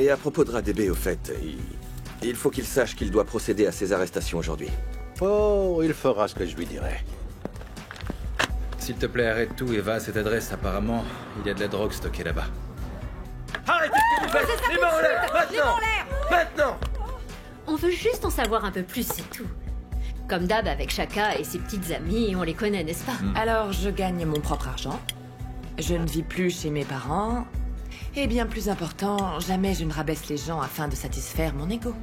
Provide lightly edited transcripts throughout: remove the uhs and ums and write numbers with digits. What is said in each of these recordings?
Et à propos de Radébé, au fait, il faut qu'il sache qu'il doit procéder à ses arrestations aujourd'hui. Oh, il fera ce que je lui dirai. S'il te plaît, arrête tout et va à cette adresse. Apparemment, il y a de la drogue stockée là-bas. Arrêtez ce que vous faites! Les mains en l'air! Maintenant! Maintenant! On veut juste en savoir un peu plus, c'est tout. Comme d'hab avec Chaka et ses petites amies, on les connaît, n'est-ce pas? Alors, je gagne mon propre argent. Je ne vis plus chez mes parents. Et bien plus important, jamais je ne rabaisse les gens afin de satisfaire mon ego.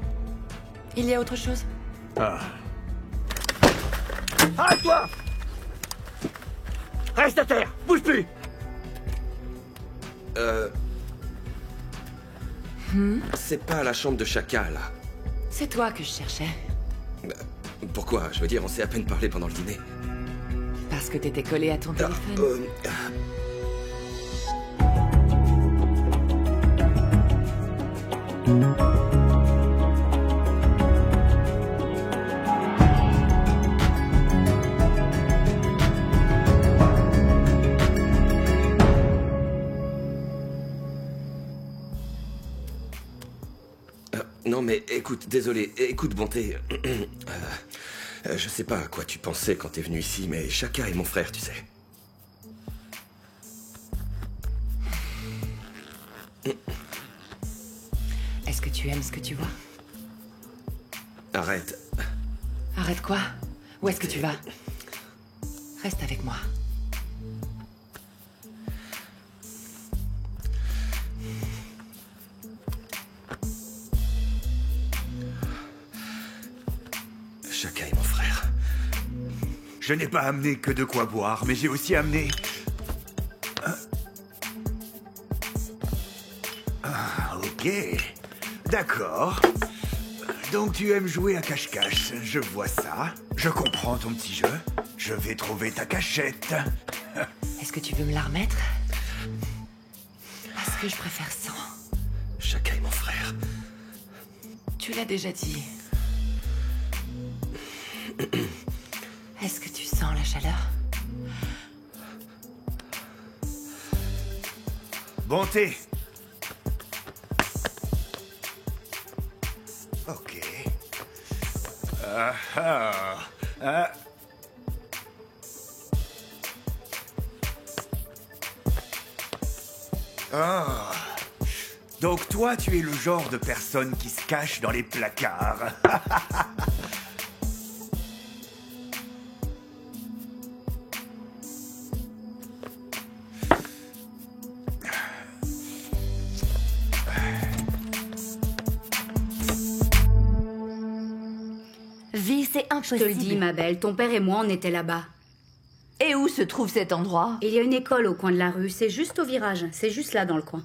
Il y a autre chose? Ah. Arrête-toi! Reste à terre! Bouge plus! C'est pas la chambre de Chaka, là. C'est toi que je cherchais. Pourquoi? Je veux dire, on s'est à peine parlé pendant le dîner. Parce que t'étais collé à ton téléphone. Non mais écoute, désolé, écoute Bonté. Je sais pas à quoi tu pensais quand t'es venu ici, mais Chaka est mon frère, tu sais. Est-ce que tu aimes ce que tu vois? Arrête. Arrête quoi? Où est-ce que tu vas? Reste avec moi. Chaka est mon frère. Je n'ai pas amené que de quoi boire, mais j'ai aussi amené... Ah, ok. D'accord. Donc tu aimes jouer à cache-cache, je vois ça. Je comprends ton petit jeu. Je vais trouver ta cachette. Est-ce que tu veux me la remettre? Parce que je préfère sans. Chaka est mon frère. Tu l'as déjà dit. Est-ce que tu sens la chaleur? Bonté. Ok. Ah. Donc toi, tu es le genre de personne qui se cache dans les placards. Vie, c'est Je impossible. te le dis, ma belle, ton père et moi, on était là-bas. Et où se trouve cet endroit? Il y a une école au coin de la rue, c'est juste au virage, c'est juste là dans le coin.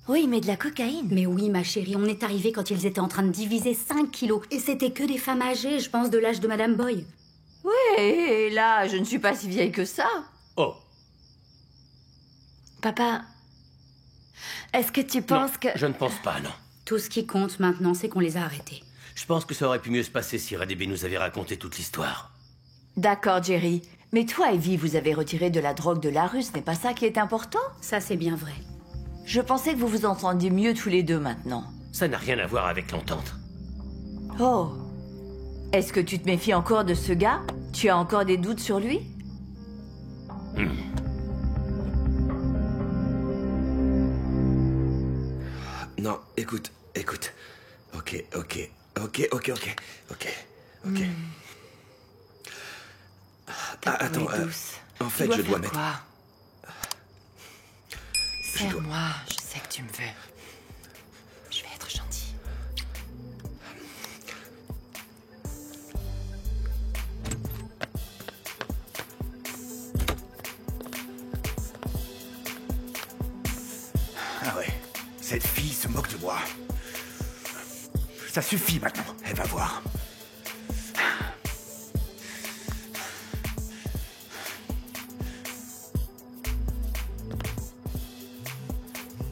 Oui, mais de la cocaïne. Mais oui, ma chérie, on est arrivé quand ils étaient en train de diviser 5 kilos. Et c'était que des femmes âgées, je pense, de l'âge de Madame Boy. Oui, et là, je ne suis pas si vieille que ça. Oh, Papa, est-ce que tu non, penses que... je ne pense pas, non. Tout ce qui compte maintenant, c'est qu'on les a arrêtés. Je pense que ça aurait pu mieux se passer si Radébé nous avait raconté toute l'histoire. D'accord, Jerry. Mais toi et Vi, vous avez retiré de la drogue de la rue, ce n'est pas ça qui est important? Ça, c'est bien vrai. Je pensais que vous vous entendiez mieux tous les deux maintenant. Ça n'a rien à voir avec l'entente. Oh. Est-ce que tu te méfies encore de ce gars? Tu as encore des doutes sur lui? Non, écoute. Ok. Ta Ah, attends, peau est douce. en fait, Tu je dois faire mettre... quoi? Je dois- Serre-moi, je sais que tu me veux. Je vais être gentille. Ah ouais, cette fille se moque de moi. Ça suffit maintenant, elle va voir.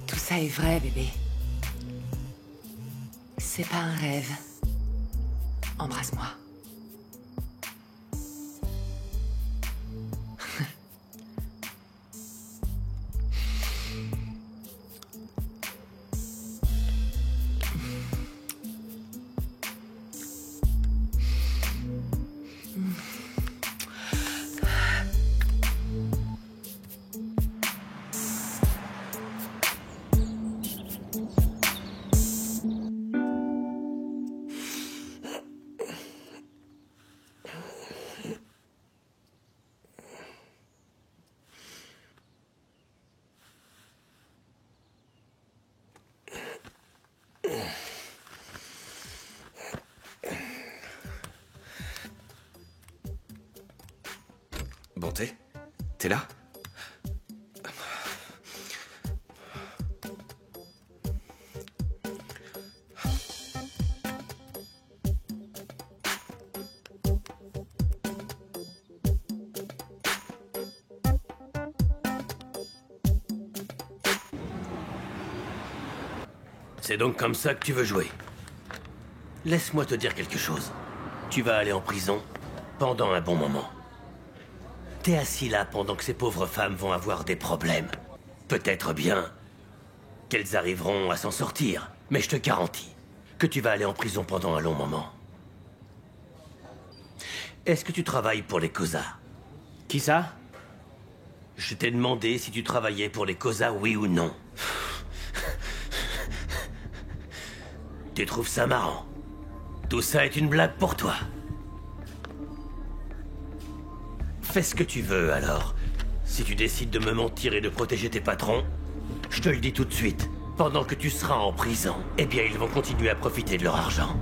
Tout ça est vrai, bébé. C'est pas un rêve. Embrasse-moi. Bonté, t'es là? C'est donc comme ça que tu veux jouer. Laisse-moi te dire quelque chose. Tu vas aller en prison pendant un bon moment. T'es assis là pendant que ces pauvres femmes vont avoir des problèmes. Peut-être bien qu'elles arriveront à s'en sortir, mais je te garantis que tu vas aller en prison pendant un long moment. Est-ce que tu travailles pour les COSA? Qui ça? Je t'ai demandé si tu travaillais pour les COSA, oui ou non. Tu trouves ça marrant? Tout ça est une blague pour toi. Fais ce que tu veux, alors. Si tu décides de me mentir et de protéger tes patrons, je te le dis tout de suite, pendant que tu seras en prison, eh bien, ils vont continuer à profiter de leur argent.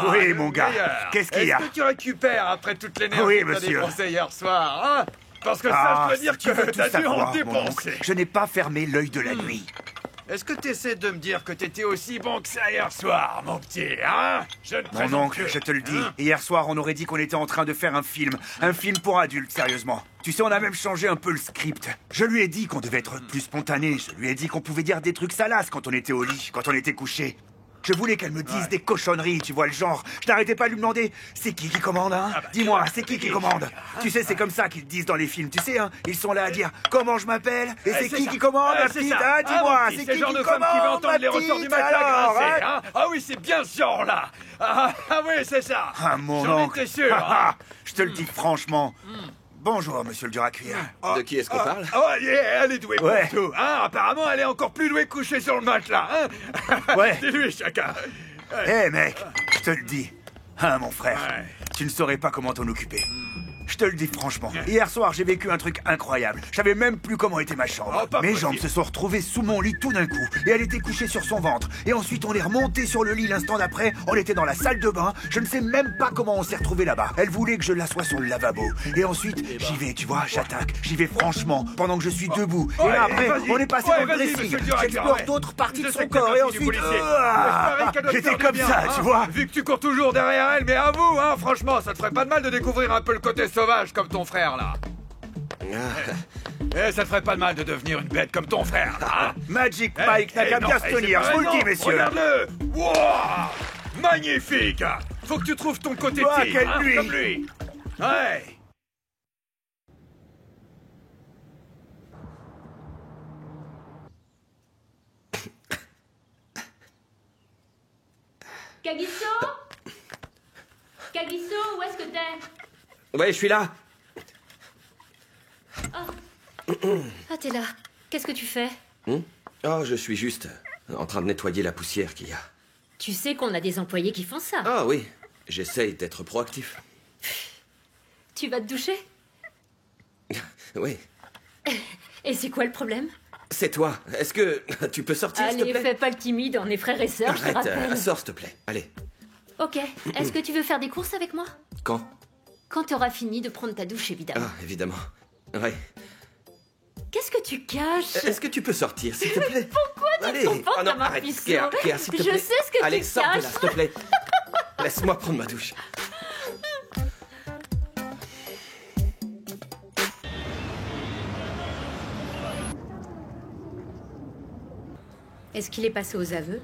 Oui, mon gars. Qu'est-ce qu'il y a? Est-ce que tu récupères après toute l'énergie Oui, que t'as monsieur. dépensée hier soir, hein? Parce que ça, je peux dire tu veux que tout t'as dû en savoir, mon dépenser. oncle. Je n'ai pas fermé l'œil de la nuit. Est-ce que t'essaies de me dire que t'étais aussi bon que ça hier soir, mon petit, hein? Je ne Mon présente oncle, que- je te le dis, Hein? hier soir, on aurait dit qu'on était en train de faire un film. Un film pour adultes, sérieusement. Tu sais, on a même changé un peu le script. Je lui ai dit qu'on devait être plus spontané. Je lui ai dit qu'on pouvait dire des trucs salaces quand on était au lit, quand on était couché. Je voulais qu'elle me dise des cochonneries, tu vois le genre. Je n'arrêtais pas de lui demander, c'est qui commande, hein? Dis-moi, c'est qui commande? Tu sais, c'est comme ça qu'ils disent dans les films, tu sais, hein? Ils sont là à dire, comment je m'appelle? Et c'est qui commande, ma c'est petite? ça. Ah, dis-moi, mon petit, c'est le qui genre de femme commande, qui veut entendre ma les ressorts du petite, matelas alors, grincer, hein? hein? Ah oui, c'est bien ce genre-là. Ah oui, c'est ça. Ah, mon J'en oncle. étais sûr. Hein? Je te le dis franchement. Bonjour, monsieur le dur à cuire. De qui est-ce qu'on parle? Oh, elle est douée Ouais. pour tout, hein? Apparemment, elle est encore plus douée couchée sur le matelas, hein? Ouais. Dis-lui, chacun. Eh mec, je te le dis. Hein, mon frère, Ouais. tu ne saurais pas comment t'en occuper. Je te le dis franchement. Hier soir, j'ai vécu un truc incroyable. Je savais même plus comment était ma chambre. Oh, pas Mes possible. jambes se sont retrouvées sous mon lit tout d'un coup. Et elle était couchée sur son ventre. Et ensuite, on est remonté sur le lit l'instant d'après. On était dans la salle de bain. Je ne sais même pas comment on s'est retrouvés là-bas. Elle voulait que je l'assoie sur le lavabo. Et ensuite, j'y vais, tu vois, j'attaque. J'y vais franchement, pendant que je suis debout. Et Ouais, là, après, vas-y. on est passé Ouais, dans le vas-y, dressing. monsieur le dur à cuire, J'explore ouais. d'autres parties Je de sais son que t'as corps. Et parti du ensuite, policier. Mais je parie qu'elle doit te j'étais faire du comme bien, ça, hein. tu vois. Vu que tu cours toujours derrière elle, mais avoue, hein, franchement, ça te ferait pas de mal de découvrir un peu le côté sauvage comme ton frère, là. Eh, ça te ferait pas de mal de devenir une bête comme ton frère, là, hein? Magic Eh, Mike n'a eh, qu'à non, bien eh, se tenir, c'est je vous le pas dis, raison. messieurs. Regarde-le. Wouah, magnifique. Faut que tu trouves ton côté Ouah, tigre, quelle hein, nuit. comme lui. Ouais. Kagiso Kagiso, où est-ce que t'es? Ouais, je suis là. Ah, t'es là. Qu'est-ce que tu fais? Oh, je suis juste en train de nettoyer la poussière qu'il y a. Tu sais qu'on a des employés qui font ça. Ah oui, j'essaye d'être proactif. Tu vas te doucher? Oui. Et c'est quoi le problème? C'est toi. Est-ce que tu peux sortir, s'il te Allez, plaît? fais pas le timide, on est frères et sœurs, je te Arrête, rappelle. sors, s'il te plaît. Allez. Ok, est-ce que tu veux faire des courses avec moi? Quand? Quand t'auras fini de prendre ta douche, évidemment. Ah, évidemment. Ouais. Qu'est-ce que tu caches? Est-ce que tu peux sortir, s'il te plaît? Pourquoi tu Allez. te comportes Oh non, comme un arrête. fisson? Kéa, s'il te Je plaît. sais ce que Allez, tu sors de là, caches. s'il te plaît. Laisse-moi prendre ma douche. Est-ce qu'il est passé aux aveux?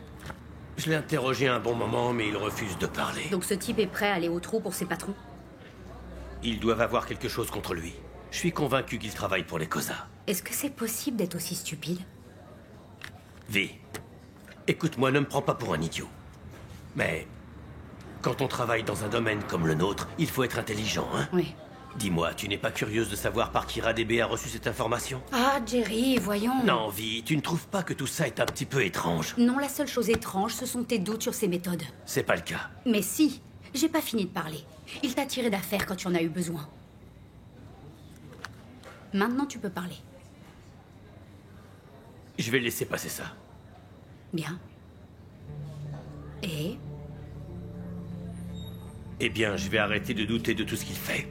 Je l'ai interrogé un bon moment, mais il refuse de parler. Donc ce type est prêt à aller au trou pour ses patrons? Ils doivent avoir quelque chose contre lui. Je suis convaincu qu'il travaille pour les COSA. Est-ce que c'est possible d'être aussi stupide? V, écoute-moi, ne me prends pas pour un idiot. Mais quand on travaille dans un domaine comme le nôtre, il faut être intelligent, hein? Oui. Dis-moi, tu n'es pas curieuse de savoir par qui RADB a reçu cette information? Ah, Jerry, voyons. Non, Vi, tu ne trouves pas que tout ça est un petit peu étrange? Non, la seule chose étrange, ce sont tes doutes sur ses méthodes. C'est pas le cas. Mais si, j'ai pas fini de parler. Il t'a tiré d'affaire quand tu en as eu besoin. Maintenant, tu peux parler. Je vais laisser passer ça. Bien. Et Eh bien, je vais arrêter de douter de tout ce qu'il fait.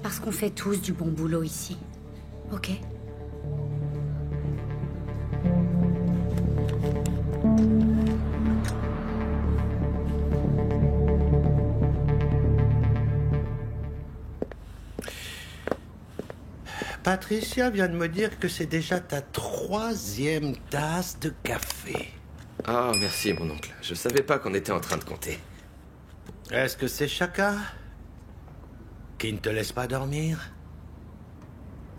parce qu'on fait tous du bon boulot ici. Ok? Patricia vient de me dire que c'est déjà ta 3e tasse de café. Ah, merci, mon oncle. Je savais pas qu'on était en train de compter. Est-ce que c'est Chaka qui ne te laisse pas dormir?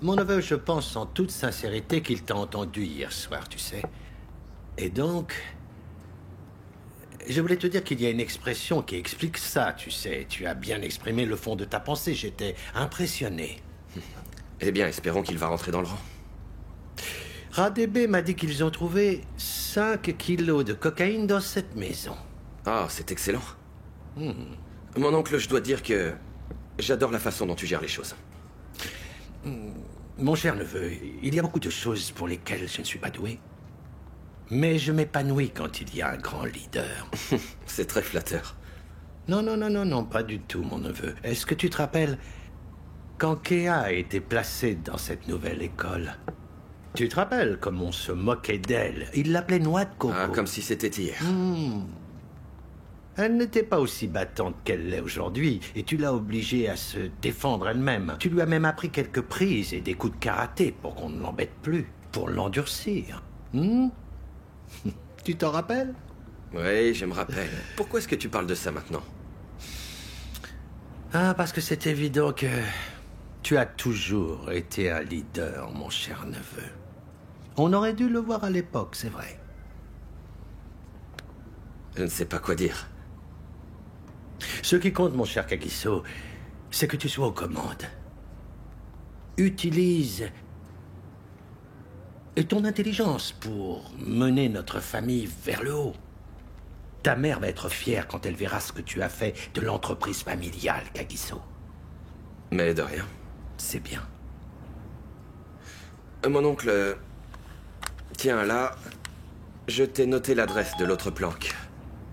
Mon neveu, je pense en toute sincérité qu'il t'a entendu hier soir, tu sais. Et donc, je voulais te dire qu'il y a une expression qui explique ça, tu sais. Tu as bien exprimé le fond de ta pensée, j'étais impressionné. Eh bien, espérons qu'il va rentrer dans le rang. RADB m'a dit qu'ils ont trouvé 5 kilos de cocaïne dans cette maison. Ah, c'est excellent. Mon oncle, je dois dire que j'adore la façon dont tu gères les choses. Mon cher neveu, il y a beaucoup de choses pour lesquelles je ne suis pas doué. Mais je m'épanouis quand il y a un grand leader. C'est très flatteur. Non, pas du tout, mon neveu. Est-ce que tu te rappelles quand Kea a été placée dans cette nouvelle école? Tu te rappelles comme on se moquait d'elle? Il l'appelait Noix de Coco. Ah, comme si c'était hier. Elle n'était pas aussi battante qu'elle l'est aujourd'hui, et tu l'as obligée à se défendre elle-même. Tu lui as même appris quelques prises et des coups de karaté pour qu'on ne l'embête plus, pour l'endurcir. Tu t'en rappelles? Oui, je me rappelle. Pourquoi est-ce que tu parles de ça maintenant? Ah, parce que c'est évident que tu as toujours été un leader, mon cher neveu. On aurait dû le voir à l'époque, c'est vrai. Je ne sais pas quoi dire. Ce qui compte, mon cher Kagiso, c'est que tu sois aux commandes. Utilise ton intelligence pour mener notre famille vers le haut. Ta mère va être fière quand elle verra ce que tu as fait de l'entreprise familiale, Kagiso. Mais de rien. C'est bien. Mon oncle... Tiens, là... Je t'ai noté l'adresse de l'autre planque.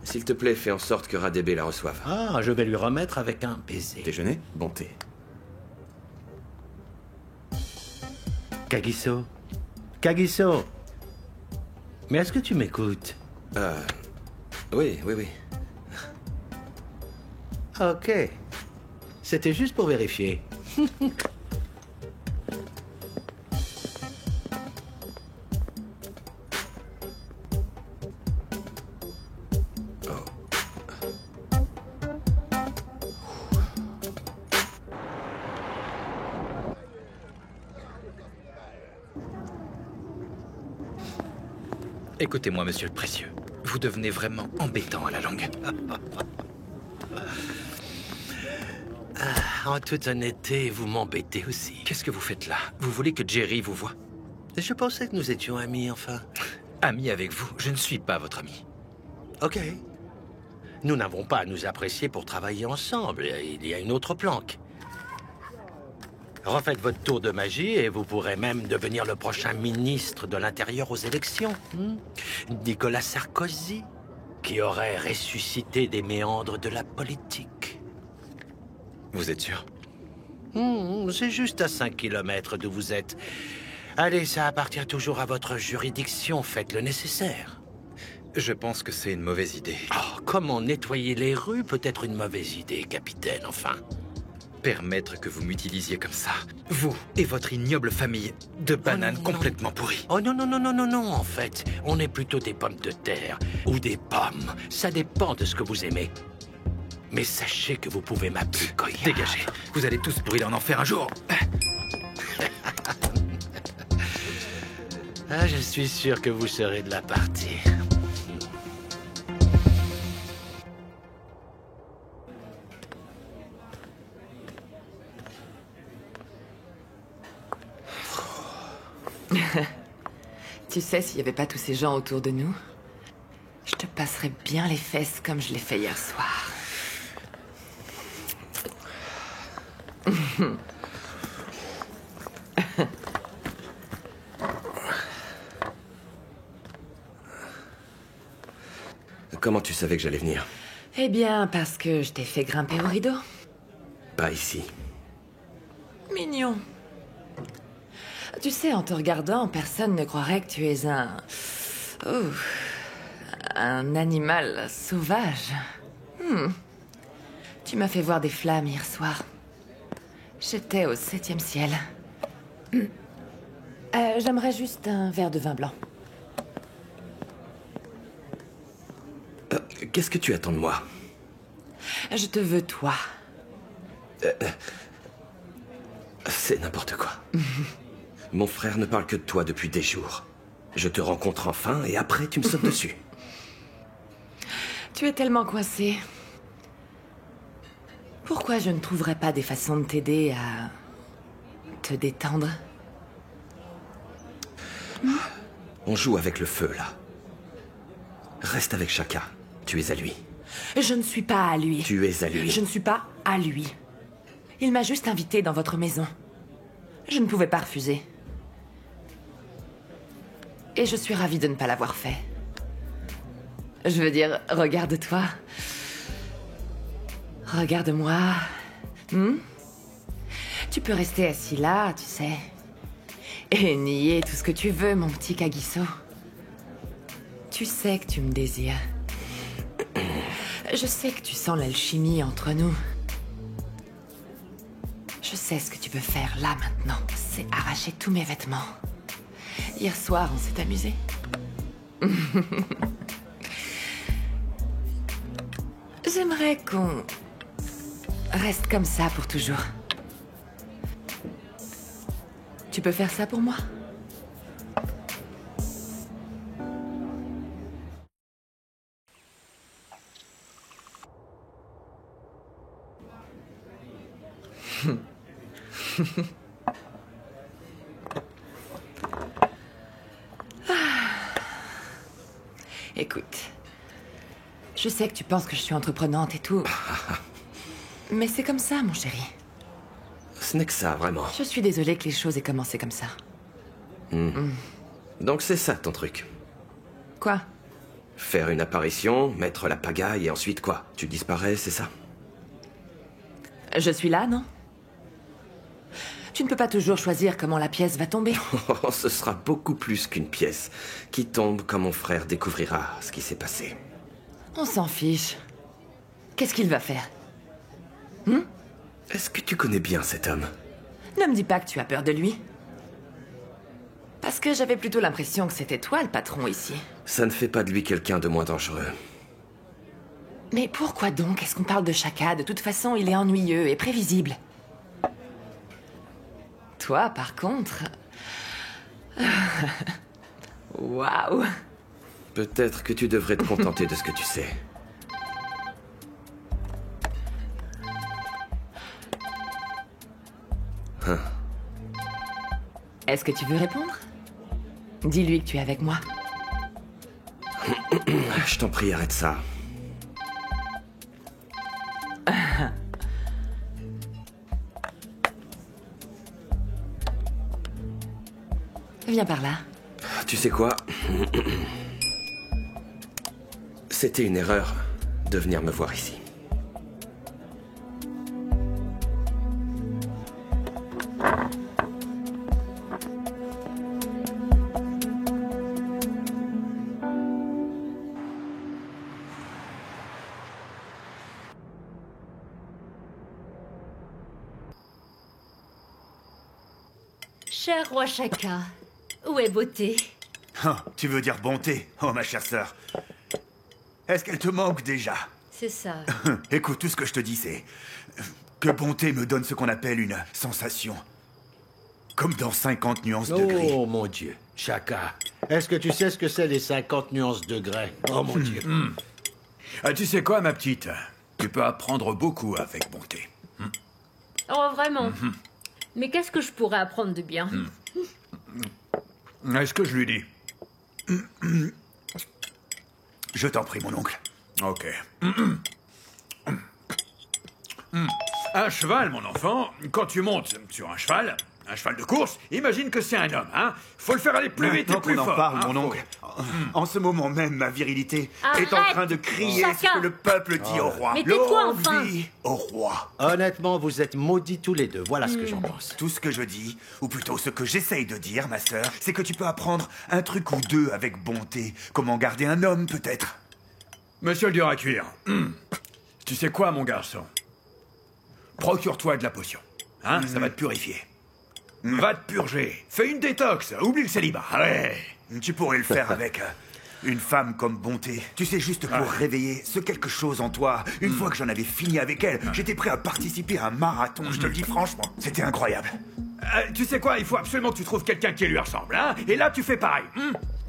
S'il te plaît, fais en sorte que RADB la reçoive. Ah, je vais lui remettre avec un baiser. Déjeuner? Bon thé. Kagiso. Kagiso. Mais est-ce que tu m'écoutes? Oui. Ok. C'était juste pour vérifier. Écoutez-moi, monsieur le précieux. Vous devenez vraiment embêtant à la longue. En toute honnêteté, vous m'embêtez aussi. Qu'est-ce que vous faites là? Vous voulez que Jerry vous voie? Je pensais que nous étions amis, enfin. Ami avec vous? Je ne suis pas votre ami. Ok. Nous n'avons pas à nous apprécier pour travailler ensemble. Il y a une autre planque. Refaites votre tour de magie et vous pourrez même devenir le prochain ministre de l'Intérieur aux élections. Nicolas Sarkozy, qui aurait ressuscité des méandres de la politique. Vous êtes sûr? C'est juste à 5 kilomètres d'où vous êtes. Allez, ça appartient toujours à votre juridiction. Faites le nécessaire. Je pense que c'est une mauvaise idée. Oh, comment nettoyer les rues peut être une mauvaise idée, capitaine, enfin. Permettre que vous m'utilisiez comme ça. Vous et votre ignoble famille de bananes complètement pourries. Oh non, en fait. On est plutôt des pommes de terre. Ou des pommes. Ça dépend de ce que vous aimez. Mais sachez que vous pouvez m'appeler Goya. Dégagez. Vous allez tous brûler en enfer un jour. Ah, je suis sûr que vous serez de la partie. Tu sais, s'il n'y avait pas tous ces gens autour de nous, je te passerais bien les fesses comme je l'ai fait hier soir. Comment tu savais que j'allais venir? Eh bien, parce que je t'ai fait grimper au rideau. Pas ici. Mignon. Tu sais, en te regardant, personne ne croirait que tu es un... Oh, un animal sauvage. Tu m'as fait voir des flammes hier soir. J'étais au 7e ciel. J'aimerais juste un verre de vin blanc. Qu'est-ce que tu attends de moi? Je te veux, toi. C'est n'importe quoi. Mon frère ne parle que de toi depuis des jours. Je te rencontre enfin et après tu me sautes dessus. Tu es tellement coincé. Pourquoi je ne trouverais pas des façons de t'aider à... te détendre? On joue avec le feu, là. Reste avec Shaka. Tu es à lui. Je ne suis pas à lui. Tu es à lui. Je ne suis pas à lui. Il m'a juste invité dans votre maison. Je ne pouvais pas refuser. Et je suis ravie de ne pas l'avoir fait. Je veux dire, regarde-toi. Regarde-moi. Tu peux rester assis là, tu sais. Et nier tout ce que tu veux, mon petit Kagiso. Tu sais que tu me désires. Je sais que tu sens l'alchimie entre nous. Je sais ce que tu peux faire là maintenant. C'est arracher tous mes vêtements. Hier soir, on s'est amusé. J'aimerais qu'on reste comme ça pour toujours. Tu peux faire ça pour moi? Écoute, je sais que tu penses que je suis entreprenante et tout. Mais c'est comme ça, mon chéri. Ce n'est que ça, vraiment. Je suis désolée que les choses aient commencé comme ça. Donc c'est ça, ton truc. Quoi? Faire une apparition, mettre la pagaille et ensuite quoi? Tu disparais, c'est ça? Je suis là, non? Tu ne peux pas toujours choisir comment la pièce va tomber. Oh, ce sera beaucoup plus qu'une pièce qui tombe quand mon frère découvrira ce qui s'est passé. On s'en fiche. Qu'est-ce qu'il va faire? Est-ce que tu connais bien cet homme? Ne me dis pas que tu as peur de lui. Parce que j'avais plutôt l'impression que c'était toi le patron ici. Ça ne fait pas de lui quelqu'un de moins dangereux. Mais pourquoi donc est-ce qu'on parle de Shaka? De toute façon, il est ennuyeux et prévisible. Toi, par contre... Waouh! Peut-être que tu devrais te contenter de ce que tu sais. Est-ce que tu veux répondre? Dis-lui que tu es avec moi. Je t'en prie, arrête ça. Viens par là. Tu sais quoi? C'était une erreur de venir me voir ici. Cher roi Shaka, où est beauté? Oh, tu veux dire bonté, oh ma chère sœur. Est-ce qu'elle te manque déjà? C'est ça. Écoute, tout ce que je te dis, c'est que bonté me donne ce qu'on appelle une sensation. Comme dans 50 nuances de gris. Oh mon Dieu, Shaka, est-ce que tu sais ce que c'est les 50 nuances de grès? Oh mon Dieu. Ah, tu sais quoi, ma petite? Tu peux apprendre beaucoup avec bonté. Oh, vraiment? Mais qu'est-ce que je pourrais apprendre de bien? Est-ce que je lui dis? Je t'en prie, mon oncle. Ok. Un cheval, mon enfant, quand tu montes sur un cheval, Un cheval de course, imagine que c'est un homme, hein. Faut le faire aller plus vite et Maintenant plus qu'on en fort. parle, hein, mon oncle, en ce moment même, ma virilité est en Arrête, train de crier ce Chacun. que le peuple dit au roi. Mais tais-toi, enfin. L'envie au roi. Honnêtement, vous êtes maudits tous les deux. Voilà ce que j'en pense. Tout ce que je dis, ou plutôt ce que j'essaye de dire, ma sœur, c'est que tu peux apprendre un truc ou deux avec bonté. Comment garder un homme, peut-être. Monsieur le dur à cuire, tu sais quoi, mon garçon? Procure-toi de la potion. Hein, ça va te purifier. Va te purger. Fais une détox. Oublie le célibat. Ouais. Tu pourrais le faire avec une femme comme bonté. Tu sais, juste pour réveiller ce quelque chose en toi. Une fois que j'en avais fini avec elle, j'étais prêt à participer à un marathon. Je te le dis franchement, c'était incroyable. Tu sais quoi, il faut absolument que tu trouves quelqu'un qui lui ressemble, hein. Et là, tu fais pareil.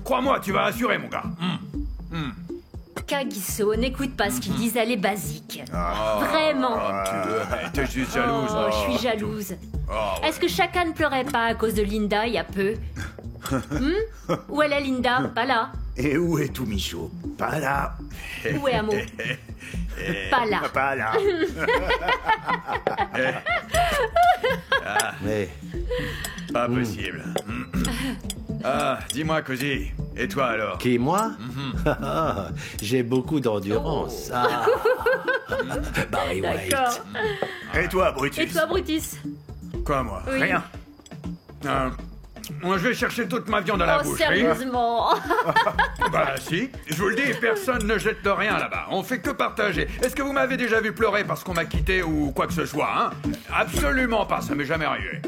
Crois-moi, tu vas assurer, mon gars. Kagiso, n'écoute pas ce qu'ils disent, elle est basique. Vraiment. T'es juste jalouse. Oh, je suis jalouse. Est-ce que chacun ne pleurait pas à cause de Linda il y a peu? Où est la Linda? Pas là. Et où est tout Michaud? Pas là. Où est Amo? Pas là. Pas là. Mais Pas possible. Ah, dis-moi, Cozy. Et toi, alors? qui, moi? J'ai beaucoup d'endurance. Ah. Barry White. D'accord. Et toi, Brutus? Et toi, Brutus? Quoi, moi? Oui. Rien. Moi, je vais chercher toute ma viande à la Oh, boucherie. sérieusement? Bah si, je vous le dis, personne ne jette de rien là-bas. On fait que partager. Est-ce que vous m'avez déjà vu pleurer parce qu'on m'a quitté ou quoi que ce soit, hein? Absolument pas, ça m'est jamais arrivé.